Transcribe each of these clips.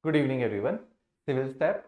Good evening everyone. Civil step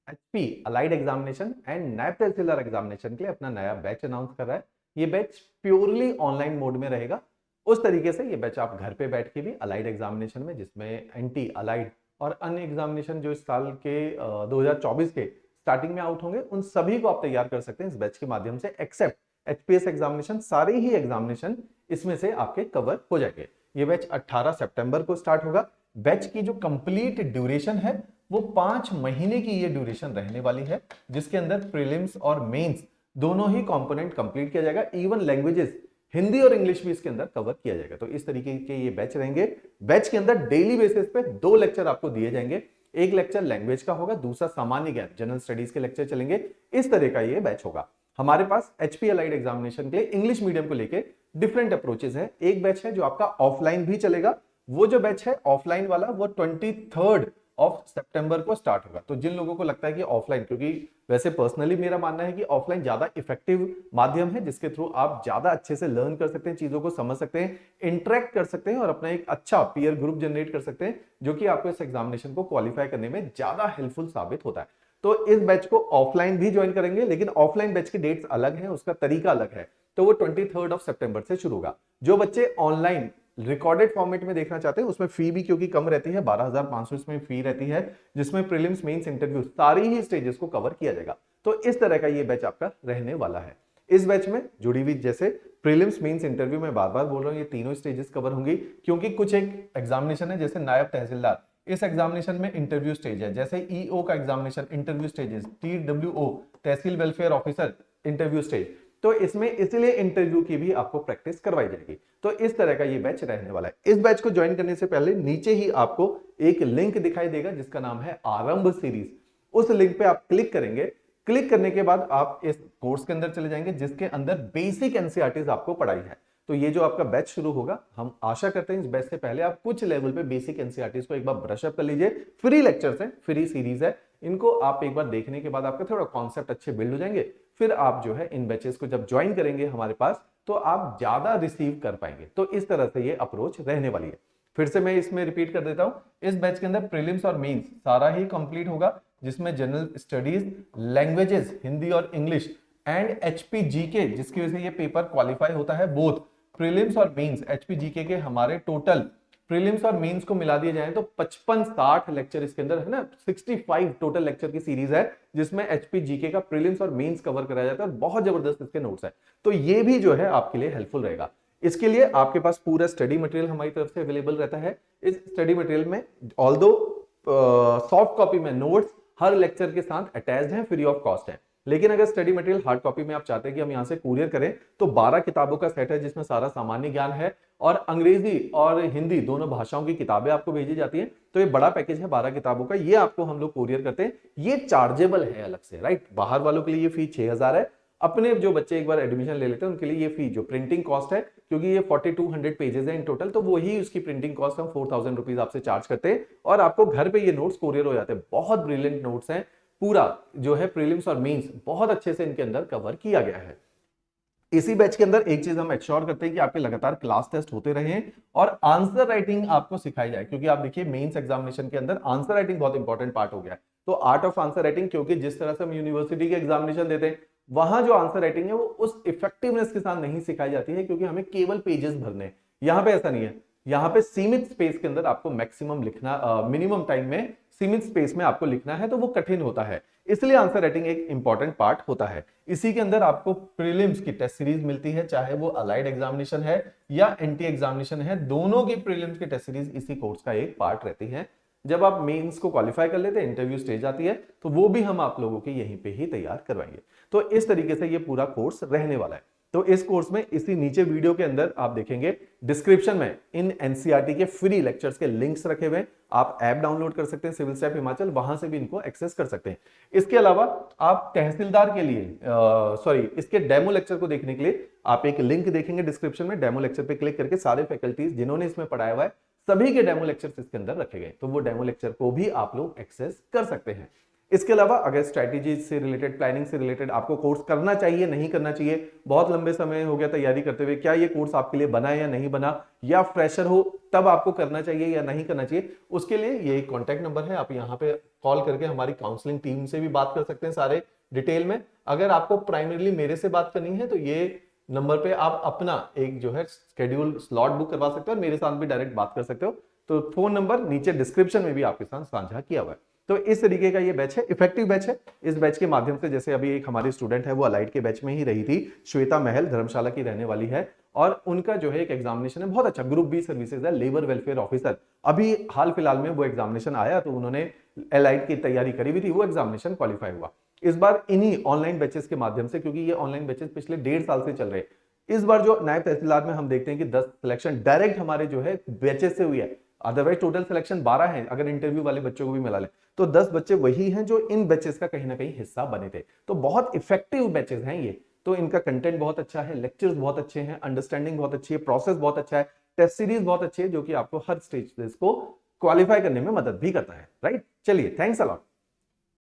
HP allied examination and naib tehsildar examination के लिए अपना नया बैच अनाउंस कर रहा है। ये बैच प्योरली ऑनलाइन मोड में रहेगा। उस तरीके से ये बैच आप घर पे बैठ के भी अलाइड एग्जामिनेशन में, जिसमें एंटी अलाइड और अन्य एग्जामिनेशन जो इस साल के 2024 के स्टार्टिंग में आउट होंगे, उन सभी को आप तैयार कर सकते हैं इस बैच के माध्यम से। एक्सेप्ट एचपीएस एग्जामिनेशन, सारे ही एग्जामिनेशन इसमें से आपके कवर हो जाएंगे। ये बैच 18 सितंबर को स्टार्ट होगा। बैच की जो कंप्लीट ड्यूरेशन है वो 5 महीने की ये ड्यूरेशन रहने वाली है, जिसके अंदर प्रीलिम्स और मेंस दोनों ही कंपोनेंट कंप्लीट किया जाएगा। इवन लैंग्वेजेस हिंदी और इंग्लिश भी इसके अंदर कवर किया जाएगा। तो इस तरीके के ये बैच रहेंगे। बैच के अंदर डेली बेसिस पे 2 लेक्चर आपको दिए जाएंगे। एक लेक्चर लैंग्वेज का होगा, दूसरा सामान्य ज्ञान जनरल स्टडीज के लेक्चर चलेंगे। इस तरह का ये बैच होगा। हमारे पास एचपी अलाइड एग्जामिनेशन के लिए इंग्लिश मीडियम को लेकर डिफरेंट अप्रोचेस है। एक बैच है जो आपका ऑफलाइन भी चलेगा। वो जो बैच है ऑफलाइन वाला, वो 23 सितंबर को स्टार्ट होगा। तो जिन लोगों को लगता है कि ऑफलाइन, क्योंकि वैसे पर्सनली मेरा मानना है कि ऑफलाइन ज्यादा इफेक्टिव माध्यम है, जिसके थ्रू आप ज्यादा अच्छे से लर्न कर सकते हैं, चीजों को समझ सकते हैं, इंटरेक्ट कर सकते हैं और अपना एक अच्छा पीयर ग्रुप जनरेट कर सकते हैं, जो कि आपको इस एग्जामिनेशन को क्वालिफाई करने में ज्यादा हेल्पफुल साबित होता है। तो इस बैच को ऑफलाइन भी ज्वाइन करेंगे, लेकिन ऑफलाइन बैच की डेट्स अलग है, उसका तरीका अलग है। तो वो 23 सितंबर से शुरू होगा। जो बच्चे ऑनलाइन रिकॉर्डेड फॉर्मेट में देखना चाहते हैं, उसमें फी भी क्योंकि कम रहती है, 12,500 इसमें फी रहती है, जिसमें प्रीलिम्स मेंस इंटरव्यू सारी ही स्टेजेस को कवर किया जाएगा। तो इस तरह का ये बैच आपका रहने वाला है। इस बैच में जुड़ी हुई, जैसे प्रीलिम्स मेंस इंटरव्यू में बार बार बोल रहा हूं, ये तीनों स्टेजेस कवर होंगी, क्योंकि कुछ एक एग्जामिनेशन है जैसे नायब तहसीलदार, इस एग्जामिनेशन में इंटरव्यू स्टेज है। जैसे ईओ का एग्जामिनेशन इंटरव्यू स्टेजेस, TWO तहसील वेलफेयर ऑफिसर इंटरव्यू स्टेज, तो इसमें इसलिए इंटरव्यू की भी आपको प्रैक्टिस करवाई जाएगी। तो इस तरह का ये बैच रहने वाला है। इस बैच को ज्वाइन करने से पहले नीचे ही आपको एक लिंक दिखाई देगा जिसका नाम है आरंभ सीरीज। उस लिंक पे आप क्लिक करेंगे। क्लिक करने के बाद आप इस कोर्स के अंदर चले जाएंगे, जिसके अंदर बेसिक एनसीईआरटीज आपको पढ़ाई है। तो ये जो आपका बैच शुरू होगा, हम आशा करते हैं इस बैच से पहले आप कुछ लेवल पे बेसिक एनसीईआरटीज को एक बार ब्रश अप कर लीजिए। फ्री लेक्चर्स हैं, फ्री सीरीज है, इनको आप एक बार देखने के बाद आपका थोड़ा कॉन्सेप्ट अच्छे बिल्ड हो जाएंगे। फिर आप जो है इन बैचेस को जब ज्वाइन करेंगे हमारे पास, तो आप ज्यादा रिसीव कर पाएंगे। तो इस तरह से ये अप्रोच रहने वाली है। फिर से मैं इसमें रिपीट कर देता हूं, इस बैच के अंदर प्रीलिम्स और मेंस सारा ही कंप्लीट होगा, जिसमें जनरल स्टडीज, लैंग्वेजेस हिंदी और इंग्लिश एंड एचपी जीके, जिसकी वजह से ये पेपर क्वालिफाई होता है। बोथ प्रीलिम्स और मेंस एचपी जीके के हमारे टोटल प्रीलिम्स और मेंस को मिला दिए जाए तो 55-60 लेक्चर इसके अंदर है ना, 65 टोटल लेक्चर की सीरीज है, जिसमें एचपी जीके का प्रीलिम्स और मेंस कवर कराया जाता है और बहुत जबरदस्त इसके नोट्स है। तो ये भी जो है आपके लिए हेल्पफुल रहेगा। इसके लिए आपके पास पूरा स्टडी मटेरियल हमारी तरफ से अवेलेबल रहता है। इस स्टडी मटेरियल में ऑल्दो सॉफ्ट कॉपी में नोट्स हर लेक्चर के साथ अटैच्ड हैं, फ्री ऑफ कॉस्ट है। लेकिन अगर स्टडी मटेरियल हार्ड कॉपी में आप चाहते हैं कि हम यहां से कुरियर करें, तो 12 किताबों का सेट है, जिसमें सारा सामान्य ज्ञान है और अंग्रेजी और हिंदी दोनों भाषाओं की किताबें आपको भेजी जाती हैं। तो ये बड़ा पैकेज है 12 किताबों का, ये आपको हम लोग कुरियर करते हैं। ये चार्जेबल है अलग से, राइट। बाहर वालों के लिए ये फी 6,000 है। अपने जो बच्चे एक बार एडमिशन ले लेते हैं उनके लिए ये फी जो प्रिंटिंग कॉस्ट है, क्योंकि ये 4200 पेजेस है इन टोटल, तो वही उसकी प्रिंटिंग कॉस्ट हम 4000 रुपीज आपसे चार्ज करते हैं और आपको घर पे ये नोट्स कुरियर हो जाते हैं। बहुत ब्रिलियंट नोट्स हैं। पूरा जो है प्रीलिम्स और मेंस बहुत अच्छे से इनके अंदर कवर किया गया है। इसी बैच के अंदर एक चीज हम एक्श्योर करते हैं कि आपके लगातार क्लास टेस्ट होते रहे और आंसर राइटिंग आपको सिखाई जाए, क्योंकि आप देखिए मेंस एग्जामिनेशन के अंदर आंसर राइटिंग बहुत इंपॉर्टेंट पार्ट हो गया है। तो आर्ट ऑफ आंसर राइटिंग, क्योंकि जिस तरह से हम यूनिवर्सिटी के एग्जामिनेशन देते हैं, वहां जो आंसर राइटिंग है वो उस इफेक्टिवनेस के साथ नहीं सिखाई जाती है, क्योंकि हमें केवल पेजेस भरने हैं। यहां पे ऐसा नहीं है। यहाँ पे सीमित स्पेस के अंदर आपको मैक्सिमम लिखना, मिनिमम टाइम में सीमित स्पेस में आपको लिखना है, तो वो कठिन होता है। इसलिए आंसर राइटिंग एक इंपॉर्टेंट पार्ट होता है। इसी के अंदर आपको प्रीलिम्स की टेस्ट सीरीज मिलती है, चाहे वो अलाइड एग्जामिनेशन है या एंटी एग्जामिनेशन है, दोनों की प्रीलिम्स की टेस्ट सीरीज इसी कोर्स का एक पार्ट रहती है। जब आप मेंस को क्वालिफाई कर लेते हैं, इंटरव्यू स्टेज आती है, तो वो भी हम आप लोगों के यहीं पे ही तैयार करवाएंगे। तो इस तरीके से ये पूरा कोर्स रहने वाला है। तो इस कोर्स में इसी नीचे वीडियो के अंदर आप देखेंगे डिस्क्रिप्शन में इन एनसीईआरटी के फ्री लेक्चर्स के लिंक्स रखे हुए हैं। आप ऐप डाउनलोड कर सकते हैं सिविल स्टैप हिमाचल, वहां से भी इनको एक्सेस कर सकते हैं। इसके अलावा आप तहसीलदार के लिए इसके डेमो लेक्चर को देखने के लिए आप एक लिंक देखेंगे डिस्क्रिप्शन में। डेमो लेक्चर पे क्लिक करके सारे फैकल्टीज जिन्होंने इसमें पढ़ाया हुआ है, सभी के डेमो लेक्चर्स इसके अंदर रखे गए, तो वो डेमो लेक्चर को भी आप लोग एक्सेस कर सकते हैं। इसके अलावा अगर स्ट्रैटेजी से रिलेटेड, प्लानिंग से रिलेटेड आपको कोर्स करना चाहिए, नहीं करना चाहिए, बहुत लंबे समय हो गया तैयारी करते हुए, क्या ये कोर्स आपके लिए बना या नहीं बना, या फ्रेशर हो तब आपको करना चाहिए या नहीं करना चाहिए, उसके लिए ये एक कॉन्टैक्ट नंबर है, आप यहाँ पे कॉल करके हमारी काउंसलिंग टीम से भी बात कर सकते हैं सारे डिटेल में। अगर आपको प्राइमरीली मेरे से बात करनी है तो ये नंबर पे आप अपना एक जो है शेड्यूल स्लॉट बुक करवा सकते हो और मेरे साथ भी डायरेक्ट बात कर सकते हो। तो फोन नंबर नीचे डिस्क्रिप्शन में भी आपके साथ साझा किया हुआ है। तो इस तरीके का ये बैच है, इफेक्टिव बैच है। इस बैच के माध्यम से जैसे अभी एक हमारी स्टूडेंट है वो अलाइड के बैच में ही रही थी, श्वेता महल, धर्मशाला की रहने वाली है, और उनका जो है एक एग्जामिनेशन है बहुत अच्छा, ग्रुप बी सर्विसेज है, लेबर वेलफेयर ऑफिसर। अभी हाल फिलहाल में वो एग्जामिनेशन आया तो उन्होंने एलाइड की तैयारी करी हुई थी, वो एग्जामिनेशन क्वालिफाई हुआ। इस बार इन्हीं ऑनलाइन बैचेस के माध्यम से, क्योंकि ये ऑनलाइन बैचेस पिछले 1.5 साल से चल रहे हैं, इस बार जो नायब तहसीलदार में हम देखते हैं कि 10 सिलेक्शन डायरेक्ट हमारे जो है बैचेस से हुई है। अदरवाइज टोटल सिलेक्शन 12 है, अगर इंटरव्यू वाले बच्चों को भी मिला ले तो 10 बच्चे वही हैं जो इन बैचेस का कहीं ना कहीं हिस्सा बने थे। तो बहुत इफेक्टिव बैचेस हैं ये। तो इनका कंटेंट बहुत अच्छा है, लेक्चर्स बहुत अच्छे हैं, अंडरस्टैंडिंग बहुत अच्छी है, प्रोसेस बहुत अच्छा है, टेस्ट सीरीज बहुत अच्छी है, जो कि आपको हर स्टेज को क्वालिफाई करने में मदद भी करता है। राइट, चलिए, थैंक्स अ लॉट।